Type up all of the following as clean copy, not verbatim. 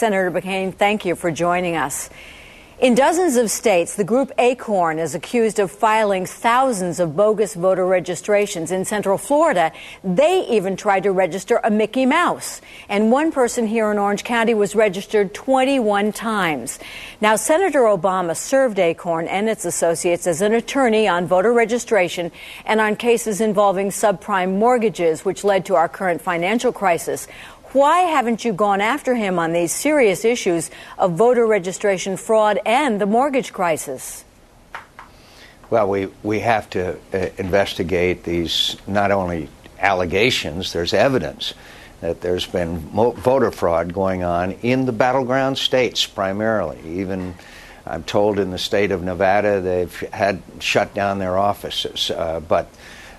Senator McCain, thank you for joining us. In dozens of states, the group Acorn is accused of filing thousands of bogus voter registrations. In Central Florida, they even tried to register a Mickey Mouse. And one person here in Orange County was registered 21 times. Now, Senator Obama served Acorn and its associates as an attorney on voter registration and on cases involving subprime mortgages, which led to our current financial crisis. Why haven't you gone after him on these serious issues of voter registration fraud and the mortgage crisis? Well, we have to investigate these, not only allegations, there's evidence that there's been voter fraud going on in the battleground states primarily. Even, I'm told, in the state of Nevada, they've had shut down their offices.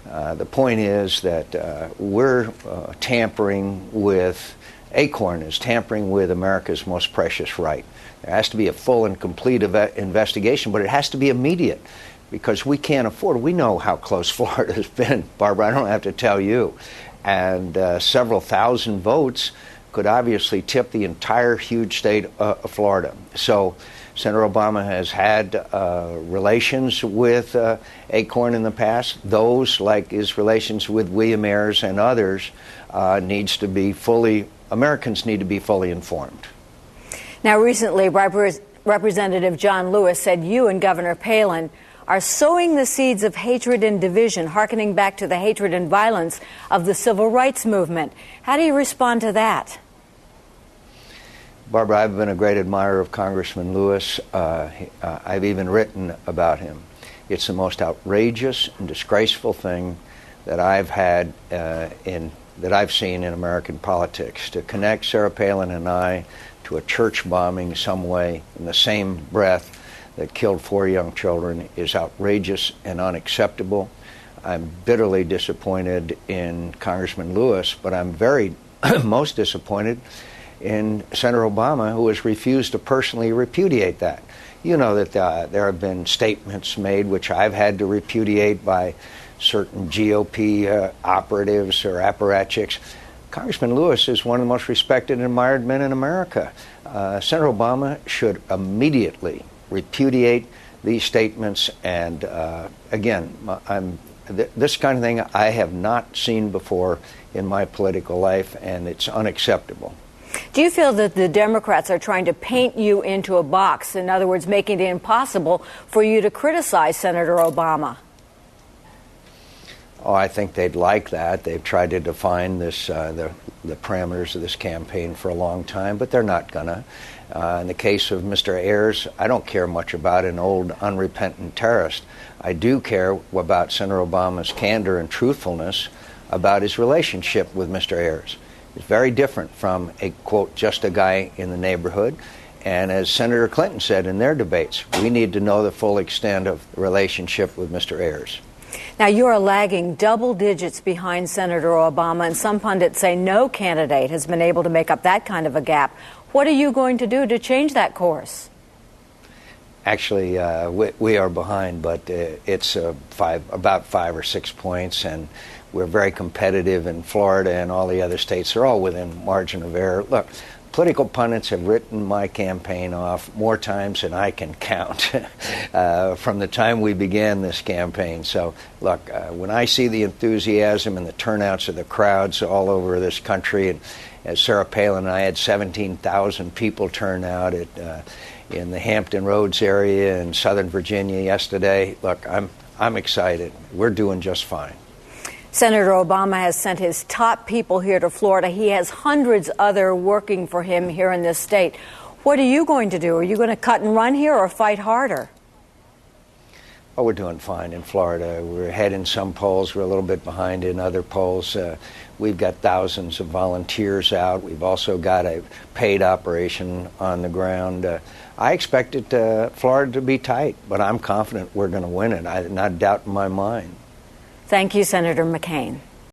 The point is that we're tampering with, Acorn is tampering with America's most precious right. There has to be a full and complete investigation, but it has to be immediate because we can't afford. We know how close Florida has been, Barbara. I don't have to tell you. And several thousand votes could obviously tip the entire huge state of Florida. So Senator Obama has had relations with Acorn in the past. Those, like his relations with William Ayers and others, Americans need to be fully informed. Now, recently, Representative John Lewis said you and Governor Palin are sowing the seeds of hatred and division, hearkening back to the hatred and violence of the civil rights movement. How do you respond to that? Barbara, I've been a great admirer of Congressman Lewis. I've even written about him. It's the most outrageous and disgraceful thing that I've had that I've seen in American politics. To connect Sarah Palin and I to a church bombing some way in the same breath that killed 4 young children is outrageous and unacceptable. I'm bitterly disappointed in Congressman Lewis, but I'm very most disappointed in Senator Obama, who has refused to personally repudiate that. You know that there have been statements made which I've had to repudiate by certain GOP operatives or apparatchiks. Congressman Lewis is one of the most respected and admired men in America. Senator Obama should immediately repudiate these statements. And again, this kind of thing I have not seen before in my political life, and it's unacceptable. Do you feel that the Democrats are trying to paint you into a box, in other words, making it impossible for you to criticize Senator Obama? Oh, I think they'd like that. They've tried to define this, the parameters of this campaign for a long time, but they're not gonna. In the case of Mr. Ayers, I don't care much about an old unrepentant terrorist. I do care about Senator Obama's candor and truthfulness about his relationship with Mr. Ayers. It's very different from a, quote, just a guy in the neighborhood. And as Senator Clinton said in their debates, we need to know the full extent of the relationship with Mr. Ayers. Now, you are lagging double digits behind Senator Obama, and some pundits say no candidate has been able to make up that kind of a gap. What are you going to do to change that course? Actually, we are behind, but it's about 5 or 6 points, and we're very competitive in Florida and all the other states. They're all within margin of error. Look, political pundits have written my campaign off more times than I can count from the time we began this campaign. So, look, when I see the enthusiasm and the turnouts of the crowds all over this country, and as Sarah Palin and I had 17,000 people turn out in the Hampton Roads area in Southern Virginia yesterday, look, I'm excited. We're doing just fine. Senator Obama has sent his top people here to Florida. He has hundreds other working for him here in this state. What are you going to do? Are you going to cut and run here or fight harder? Oh, we're doing fine in Florida. We're ahead in some polls. We're a little bit behind in other polls. We've got thousands of volunteers out. We've also got a paid operation on the ground. I expected Florida to be tight, but I'm confident we're going to win it. Not a doubt in my mind. Thank you, Senator McCain.